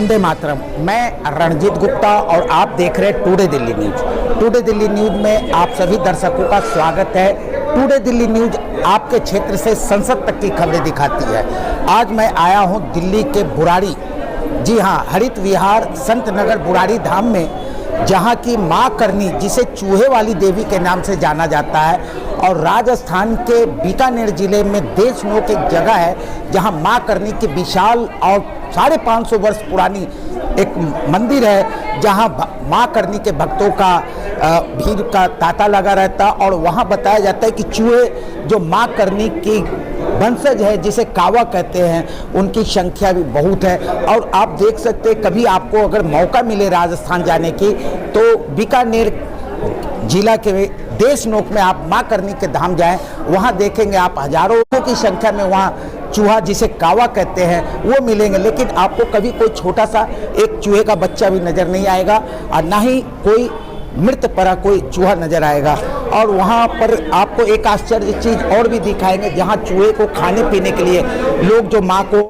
वंदे मातरम। मैं रणजीत गुप्ता और आप देख रहे हैं today Delhi news. Today Delhi news में आप सभी दर्शकों का स्वागत है। टुडे दिल्ली न्यूज आपके क्षेत्र से संसद तक की खबरें दिखाती है। आज मैं आया हूं दिल्ली के बुराड़ी, जी हां, हरित विहार संत नगर बुराड़ी धाम में, जहां की मां करनी, जिसे चूहे वाली देवी के नाम से जाना जाता है, और राजस्थान के बीकानेर जिले में देशनोक एक जगह है जहां मां करनी की विशाल और 550 वर्ष पुरानी एक मंदिर है, जहां मां करनी के भक्तों का भीड़ का तांता लगा रहता। और वहां बताया जाता है कि चूहे जो मां करनी की वंशज है, जिसे कावा कहते हैं, उनकी संख्या भी बहुत है। और आप देख सकते हैं, कभी आपको अगर मौका मिले राजस्थान जाने की, तो बीकानेर जिला के देशनोक में आप मां करनी के धाम जाएं, वहां देखेंगे आप हजारों की संख्या में वहां चूहा, जिसे कावा कहते हैं, वो मिलेंगे। लेकिन आपको कभी कोई छोटा सा एक चूहे का बच्चा भी नजर नहीं आएगा, और ना ही कोई मृत पड़ा कोई चूहा नजर आएगा। और वहाँ पर आपको एक आश्चर्य चीज और भी दिखाएंगे, जहाँ चूहे को खाने पीने के लिए लोग जो माँ को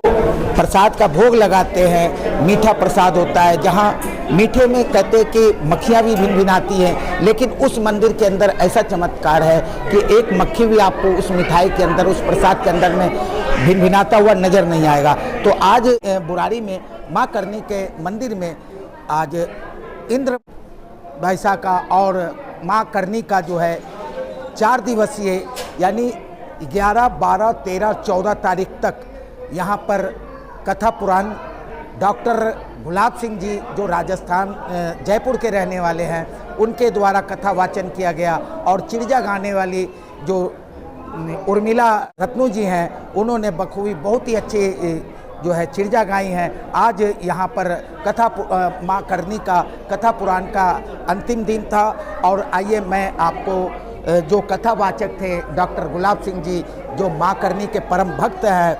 प्रसाद का भोग लगाते हैं, मीठा प्रसाद होता है, जहाँ मीठे में कहते हैं कि मक्खियाँ भी भिनभिनाती हैं, लेकिन उस मंदिर के अंदर ऐसा चमत्कार है कि एक मक्खी भी आपको उस मिठाई के अंदर, उस प्रसाद के अंदर में भिनभिनाता हुआ नजर नहीं आएगा। तो आज बुराड़ी में माँ करनी के मंदिर में आज इंद्र भाईसा का और माँ करनी का जो है 4 दिवसीय, यानी 11, 12, 13, 14 तारीख तक यहाँ पर कथा पुराण डॉक्टर गुलाब सिंह जी, जो राजस्थान जयपुर के रहने वाले हैं, उनके द्वारा कथा वाचन किया गया। और चिड़िया गाने वाली जो उर्मिला रत्नू जी हैं, उन्होंने बखूबी बहुत ही अच्छी जो है चिड़िया गाई हैं। आज यहाँ पर कथा माँ करनी का कथा पुराण का अंतिम दिन था। और आइए मैं आपको जो कथावाचक थे डॉक्टर गुलाब सिंह जी, जो माँ करनी के परम भक्त हैं,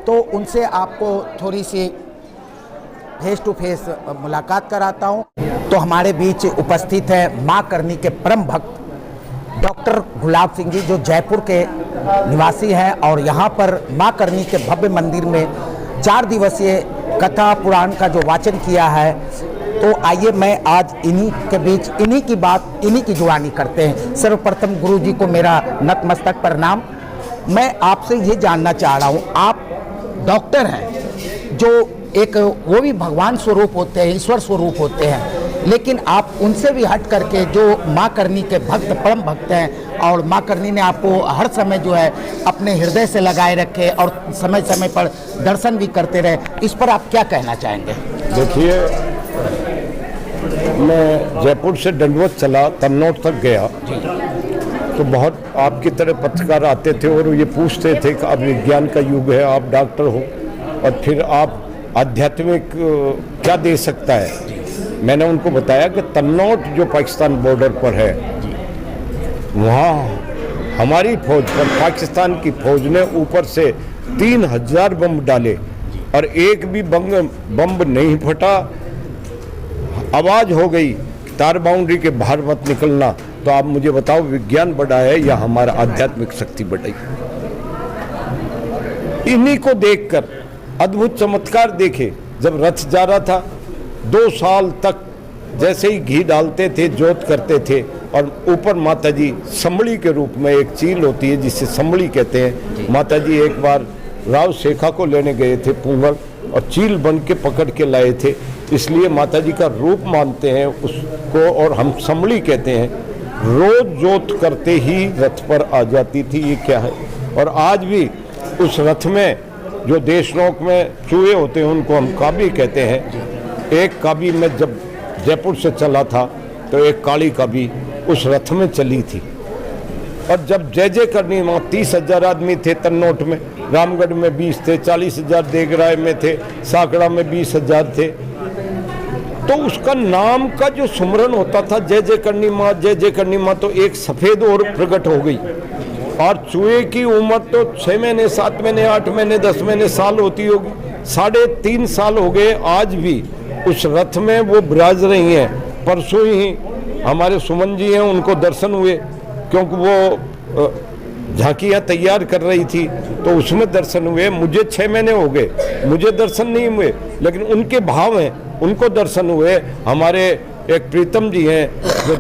तो उनसे आपको थोड़ी सी फेस टू फेस मुलाकात कराता हूँ। तो हमारे बीच उपस्थित है माँ करनी के परम भक्त डॉक्टर गुलाब सिंह जी, जो जयपुर के निवासी हैं और यहाँ पर माँ करनी के भव्य मंदिर में 4 दिवसीय कथा पुराण का जो वाचन किया है। तो आइए मैं आज इन्हीं के बीच इन्हीं की जुबानी करते हैं। सर्वप्रथम गुरु जी को मेरा नतमस्तक प्रणाम। मैं आपसे ये जानना चाह रहा हूँ, आप डॉक्टर हैं, जो एक वो भी भगवान स्वरूप होते हैं, ईश्वर स्वरूप होते हैं, लेकिन आप उनसे भी हट करके जो माँ करनी के भक्त, परम भक्त हैं, और माँ करनी ने आपको हर समय जो है अपने हृदय से लगाए रखे और समय समय पर दर्शन भी करते रहे, इस पर आप क्या कहना चाहेंगे? देखिए, मैं जयपुर से दंडवत चला, तन्नौट तक गया, तो बहुत आपकी तरह पत्रकार आते थे और ये पूछते थे कि अब विज्ञान का युग है, आप डॉक्टर हो और फिर आप आध्यात्मिक क्या दे सकता है। मैंने उनको बताया कि तन्नौट जो पाकिस्तान बॉर्डर पर है, वहाँ हमारी फौज पर पाकिस्तान की फौज ने ऊपर से 3000 बम डाले और एक भी बम नहीं फटा। आवाज़ हो गई तार बाउंड्री के बाहर मत निकलना। तो आप मुझे बताओ, विज्ञान बढ़ा है या हमारा आध्यात्मिक शक्ति बढ़ी? इन्हीं को देखकर अद्भुत चमत्कार देखे। जब रथ जा रहा था, 2 साल तक जैसे ही घी डालते थे, जोत करते थे, और ऊपर माता जी संबड़ी के रूप में एक चील होती है जिसे संबड़ी कहते हैं। माता जी एक बार राव शेखा को लेने गए थे पुंगल, और चील बन के पकड़ के लाए थे, इसलिए माता जी का रूप मानते हैं उसको, और हम संबड़ी कहते हैं। रोज जोत करते ही रथ पर आ जाती थी। ये क्या है? और आज भी उस रथ में जो देशनोक में चूहे होते हैं, उनको हम काबी कहते हैं। एक काबी में जब जयपुर से चला था, तो एक काली काबी उस रथ में चली थी। और जब जय करनी, वहाँ 30,000 आदमी थे तन्नौट में, रामगढ़ में 20 थे, 40,000 देगराय में थे, साकड़ा में 20,000 थे। तो उसका नाम का जो सुमरन होता था, जय करनी माँ, जय करनी माँ, तो एक सफ़ेद और प्रकट हो गई। और चूहे की उम्र तो 6 महीने, 7 महीने, 8 महीने, 10 महीने, साल होती होगी। 3.5 साल हो गए, आज भी उस रथ में वो विराज रही हैं। परसों ही हमारे सुमन जी हैं, उनको दर्शन हुए, क्योंकि वो झांकियाँ तैयार कर रही थी, तो उसमें दर्शन हुए। मुझे 6 महीने हो गए, मुझे दर्शन नहीं हुए, लेकिन उनके भाव हैं, उनको दर्शन हुए। हमारे एक प्रीतम जी हैं जो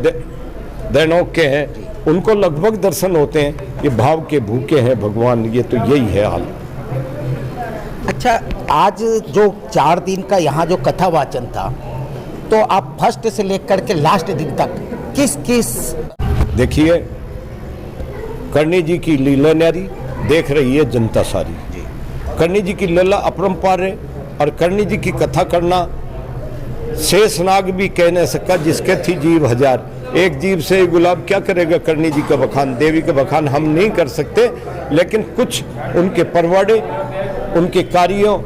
दैनोक के हैं, उनको लगभग दर्शन होते हैं। ये भाव के भूखे हैं भगवान, ये तो यही है हाल। अच्छा, आज जो 4 दिन का यहाँ जो कथा वाचन था, तो आप फर्स्ट से लेकर के लास्ट दिन तक किस किस, देखिए करणी जी की लीला न्यारी देख रही है जनता सारी। करणी जी की लीला अपरंपार है, और करणी जी की कथा करना शेषनाग भी कह नहीं सका, जिसके थी जीव हजार। एक जीव से गुलाब क्या करेगा करणी जी का बखान, देवी का बखान हम नहीं कर सकते, लेकिन कुछ उनके परवाड़े, उनके कार्यों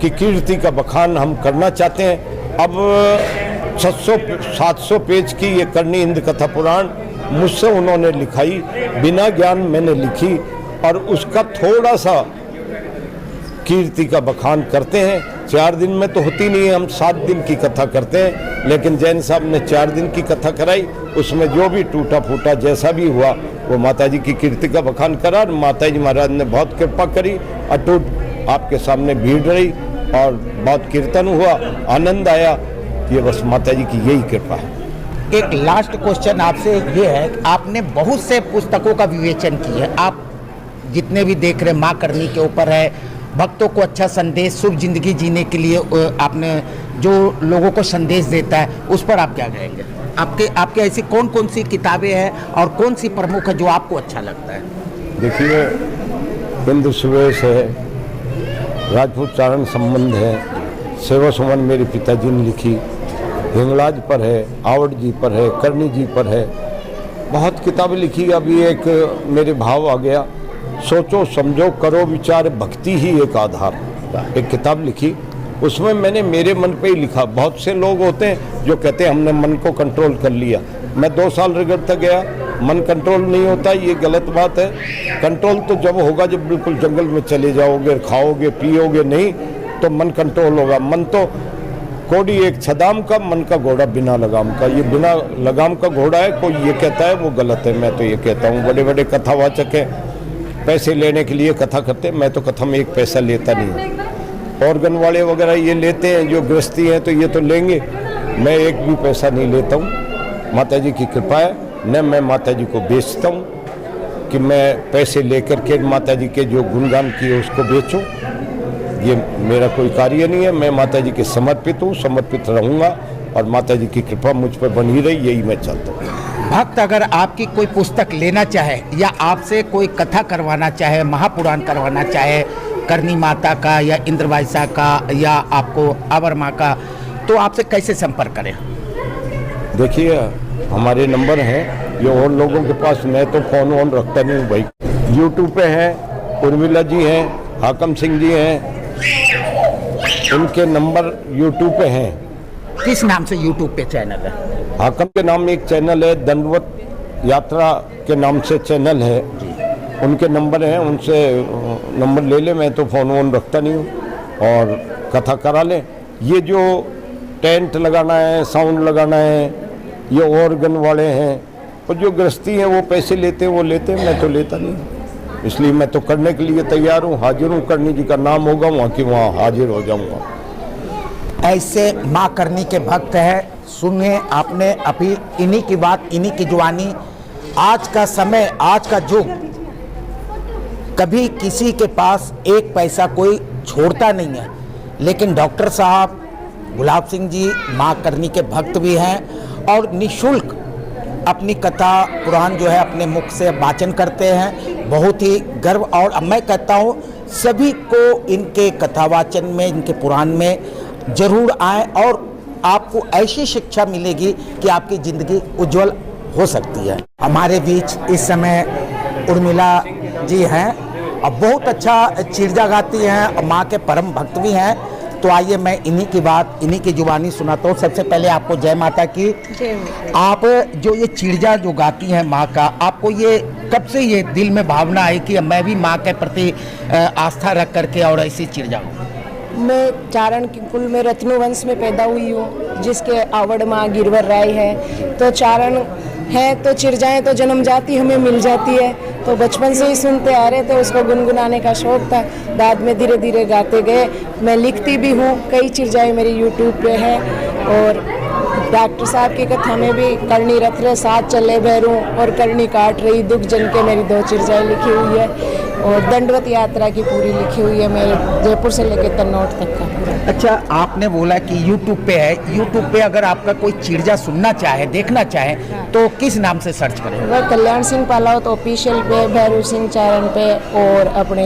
की कीर्ति का बखान हम करना चाहते हैं। अब 600-700 पेज की ये करणी हिंद कथा पुराण मुझसे उन्होंने लिखाई, बिना ज्ञान मैंने लिखी, और उसका थोड़ा सा कीर्ति का बखान करते हैं। 4 दिन में तो होती नहीं है, हम 7 दिन की कथा करते हैं, लेकिन जैन साहब ने 4 दिन की कथा कराई। उसमें जो भी टूटा फूटा जैसा भी हुआ वो माता जी की कीर्ति का बखान करा, और माता जी महाराज ने बहुत कृपा करी, अटूट आपके सामने भीड़ रही और बहुत कीर्तन हुआ, आनंद आया। ये बस माता जी की यही कृपा है। एक लास्ट क्वेश्चन आपसे ये है कि आपने बहुत से पुस्तकों का विवेचन किया है, आप जितने भी देख रहे माँ करनी के ऊपर है, भक्तों को अच्छा संदेश, शुभ जिंदगी जीने के लिए आपने जो लोगों को संदेश देता है, उस पर आप क्या कहेंगे? आपके ऐसी कौन कौन सी किताबें हैं और कौन सी प्रमुख है जो आपको अच्छा लगता है? देखिए हिंदू सुवेश है, राजपूत चारण संबंध है, सेवा सुमन मेरे पिताजी ने लिखी, हिंगलाज पर है, आवड़ जी पर है, करणी जी पर है, बहुत किताबें लिखी। अभी एक मेरे भाव आ गया, सोचो समझो करो विचार भक्ति ही एक आधार, एक किताब लिखी। उसमें मैंने मेरे मन पे ही लिखा। बहुत से लोग होते हैं जो कहते हैं हमने मन को कंट्रोल कर लिया। मैं 2 साल रगड़ता गया, मन कंट्रोल नहीं होता, ये गलत बात है। कंट्रोल तो जब होगा जब बिल्कुल जंगल में चले जाओगे, खाओगे पियोगे, नहीं तो मन कंट्रोल होगा। मन तो कोड़ी एक छदाम का, मन का घोड़ा बिना लगाम का। ये बिना लगाम का घोड़ा है, कोई ये कहता है वो गलत है। मैं तो ये कहता हूँ, बड़े बड़े कथावाचक हैं, पैसे लेने के लिए कथा करते हैं, मैं तो कथा में 1 पैसा लेता नहीं। ऑर्गन वाले वगैरह ये लेते हैं, जो गृहस्थी हैं तो ये तो लेंगे, मैं 1 भी पैसा नहीं लेता हूँ। माता जी की कृपा है, न मैं माता जी को बेचता हूँ कि मैं पैसे लेकर के माता जी के जो गुणगान किए उसको बेचूं। ये मेरा कोई कार्य नहीं है। मैं माता जी के समर्पित हूँ, समर्पित रहूँगा, और माता जी की कृपा मुझ पर बनी रही, यही मैं चाहता हूँ। भक्त अगर आपकी कोई पुस्तक लेना चाहे या आपसे कोई कथा करवाना चाहे, महापुराण करवाना चाहे, करनी माता का या इंद्रवाइसा का या आपको अवर माँ का, तो आपसे कैसे संपर्क करें? देखिए हमारे नंबर हैं, जो और लोगों के पास मैं तो फ़ोन वोन रखता नहीं हूँ भाई। यूट्यूब पे हैं, उर्मिला जी हैं, हाकम सिंह जी हैं, उनके नंबर यूट्यूब पे हैं। किस नाम से यूट्यूब पे चैनल है? हाकम के नाम में एक चैनल है, दंडवत यात्रा के नाम से चैनल है, उनके नंबर हैं, उनसे नंबर ले ले। मैं तो फ़ोन वोन रखता नहीं हूँ, और कथा करा लें। ये जो टेंट लगाना है, साउंड लगाना है, ये ऑर्गन वाले हैं, और जो गृहस्थी हैं वो पैसे लेते हैं, वो लेते हैं, मैं तो लेता नहीं। इसलिए मैं तो करने के लिए तैयार हूँ, हाजिर हूँ। करनी जी का नाम होगा वहाँ की वहाँ हाजिर हो जाऊँगा। ऐसे माँ करनी के भक्त हैं, सुनिए आपने अभी इन्हीं की बात, इन्हीं की जुबानी। आज का समय, आज का युग, कभी किसी के पास 1 पैसा कोई छोड़ता नहीं है, लेकिन डॉक्टर साहब गुलाब सिंह जी माँ करनी के भक्त भी हैं और निःशुल्क अपनी कथा पुराण जो है अपने मुख से वाचन करते हैं। बहुत ही गर्व, और मैं कहता हूँ सभी को इनके कथावाचन में, इनके पुराण में जरूर आए, और आपको ऐसी शिक्षा मिलेगी कि आपकी ज़िंदगी उज्जवल हो सकती है। हमारे बीच इस समय उर्मिला जी हैं और बहुत अच्छा चिरजा गाती हैं और माँ के परम भक्त भी हैं। तो आइए मैं इन्हीं की बात, इन्हीं की जुबानी सुनाता हूँ। सबसे पहले आपको जय माता की। आप जो ये चिरजा जो गाती हैं माँ का, आपको ये कब से ये दिल में भावना आई कि मैं भी माँ के प्रति आस्था रख करके और ऐसी चिरजा गाऊं? मैं चारण के कुल में रत्नवंश में पैदा हुई हूँ, जिसके आवड़ माँ गिरवर राय है। तो चारण है तो चिर जाए तो जन्म जाती हमें मिल जाती है। तो बचपन से ही सुनते आ रहे थे, उसको गुनगुनाने का शौक था। बाद में धीरे धीरे गाते गए। मैं लिखती भी हूँ, कई चिरजाएं मेरी यूट्यूब पे है। और डॉक्टर साहब की कथा में भी करनी रथ रहे साथ चले भैरू और करनी काट रही दुख जन के, मेरी 2 चिरजाएं लिखी हुई है। और दंडवत यात्रा की पूरी लिखी हुई है मेरे, जयपुर से लेकर तन्नौट तक का पूरा। अच्छा, आपने बोला कि यूट्यूब पे है। यूट्यूब पे अगर आपका कोई चिरजा सुनना चाहे, देखना चाहे, तो किस नाम से सर्च करें? वह कल्याण सिंह पालावत ऑफिशियल पे, भैरू सिंह चारण पे, और अपने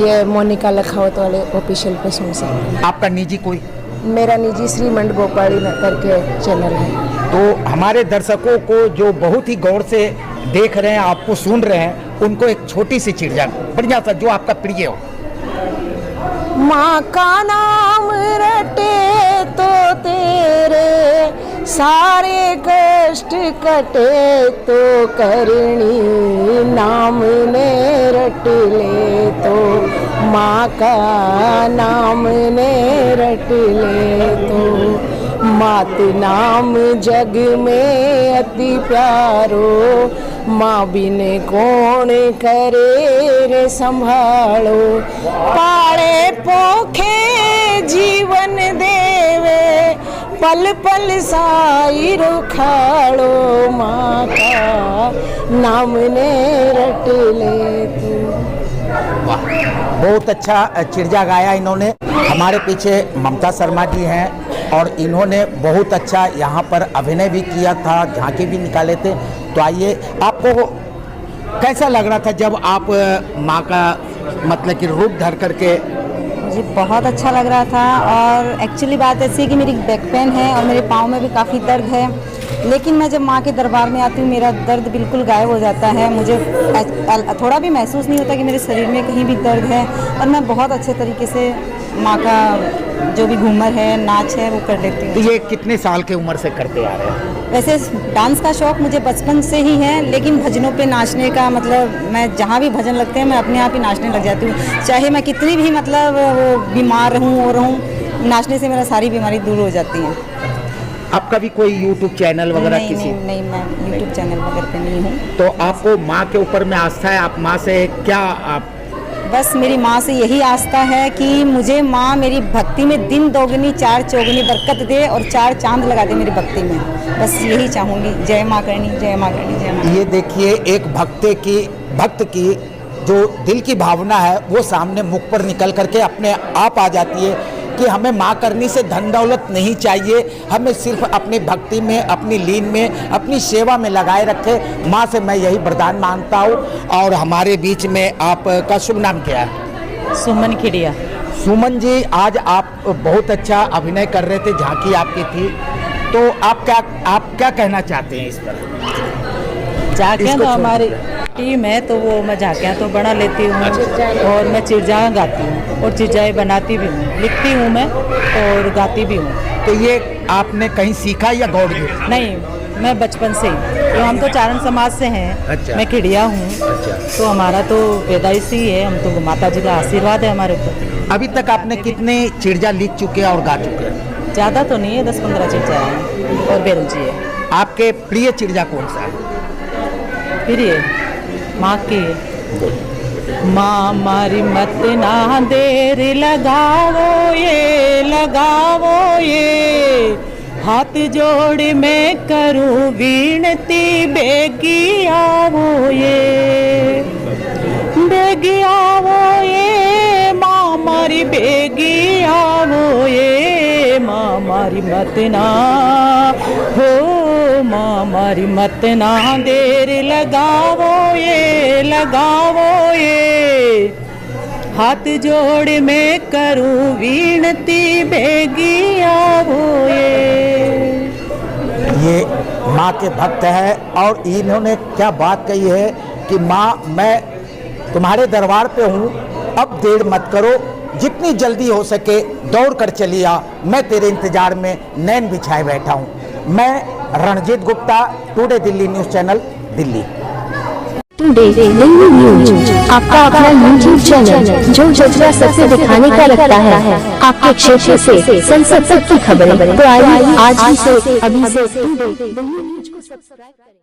ये मोनिका लखावत वाले ऑफिशियल पे सुन सकते हैं। आपका निजी कोई? मेरा निजी श्रीमंड गोपाली करके चैनल है। तो हमारे दर्शकों को जो बहुत ही गौर से देख रहे हैं, आपको सुन रहे हैं, उनको एक छोटी सी चिरजा बढ़िया सा जो आपका प्रिय हो। माँ का नाम रटे तो तेरे सारे कष्ट कटे, तो करणी नाम ने रट ले, तो माँ का नाम ने रट ले, तो मात नाम जग में अति प्यारो, माँ बिन कौन करे रे संभालो, पाले पोखे जीवन देवे, पल पल साई रुखाड़ो, माँ का नाम ने रट ले तू। वाह, बहुत अच्छा चिरजा गाया इन्होंने। हमारे पीछे ममता शर्मा जी हैं और इन्होंने बहुत अच्छा यहाँ पर अभिनय भी किया था, झांकी भी निकाले थे। तो आइए, आपको कैसा लग रहा था जब आप माँ का मतलब कि रूप धर करके? मुझे बहुत अच्छा लग रहा था। और एक्चुअली बात ऐसी है कि मेरी बैक पेन है और मेरे पाँव में भी काफ़ी दर्द है, लेकिन मैं जब माँ के दरबार में आती हूँ मेरा दर्द बिल्कुल गायब हो जाता है। मुझे थोड़ा भी महसूस नहीं होता कि मेरे शरीर में कहीं भी दर्द है, और मैं बहुत अच्छे तरीके से माँ का जो भी घूमर है, नाच है, वो कर लेती हूँ। तो ये कितने साल की उम्र से करते आ रहे हैं? वैसे डांस का शौक़ मुझे बचपन से ही है, लेकिन भजनों पे नाचने का मतलब मैं जहाँ भी भजन लगते हैं मैं अपने आप ही नाचने लग जाती हूँ। चाहे मैं कितनी भी मतलब वो बीमार रहूँ और रहूँ, नाचने से मेरा सारी बीमारी दूर हो जाती है। आपका भी कोई यूट्यूब चैनल वगैरह? नहीं, मैं यूट्यूब चैनल वगैरह पे नहीं हूँ। तो आपको माँ के ऊपर में आस्था है? आप माँ से क्या आप? बस मेरी माँ से यही आस्था है कि मुझे माँ मेरी भक्ति में दिन दोगुनी 4 चौगुनी बरकत दे और 4 चांद लगा दे मेरी भक्ति में। बस यही चाहूँगी। जय माँ करनी, जय माँ करनी, जय माँ। ये देखिए, एक भक्त की जो दिल की भावना है वो सामने मुख पर निकल करके अपने आप आ जाती है कि हमें माँ करनी से धन दौलत नहीं चाहिए, हमें सिर्फ अपनी भक्ति में, अपनी लीन में, अपनी सेवा में लगाए रखे। माँ से मैं यही वरदान मांगता हूँ। और हमारे बीच में आपका शुभ नाम क्या है? सुमन खिड़िया। सुमन जी, आज आप बहुत अच्छा अभिनय कर रहे थे, झांकी आपकी थी, तो आप क्या कहना चाहते हैं इस पर? झांकियाँ तो हमारी टीम है, तो वो मैं झांकियाँ तो बना लेती हूँ और मैं चिरजाएँ गाती हूँ और चिरजाएँ बनाती भी हूँ, लिखती हूँ मैं और गाती भी हूँ। तो ये आपने कहीं सीखा या गौड़ गए? नहीं, मैं बचपन से ही, तो हम तो चारण समाज से हैं। अच्छा। मैं खिड़िया हूँ। अच्छा। तो हमारा तो पैदाइश ही है, हम तो माता जी का आशीर्वाद है हमारे ऊपर। अभी तक आपने कितने चिरजा लिख चुके हैं और गा चुके हैं? ज़्यादा तो नहीं है, 10-15 चिरजाएँ हैं और बेरुची है। आपके प्रिय चिरजा कौन सा है? फिर ये माँ की, माँ मारी मत ना देर लगावो ये, हाथ जोड़ मैं करूँ विनती, बेगी आवो ये, माँ मारी बेगी आवो ये, माँ मारी मत ना हो, माँ मारी मत ना देर लगावो ये, हाथ जोड़ मैं करूँ विनती, बेगी आवो ये माँ के भक्त है और इन्होंने क्या बात कही है कि माँ मैं तुम्हारे दरबार पे हूँ, अब देर मत करो, जितनी जल्दी हो सके दौड़ कर चली आ, मैं तेरे इंतजार में नैन बिछाए बैठा हूँ। मैं Ranjit Gupta, today Delhi news channel, Delhi. Today Delhi news आपका अपना यूट्यूब चैनल जो जज्बा सबसे दिखाने का रखता है, आपके क्षेत्र से संसद तक की खबरें। तो आइए आज ही से अभी से टुडे दिल्ली न्यूज को सब्सक्राइब करें।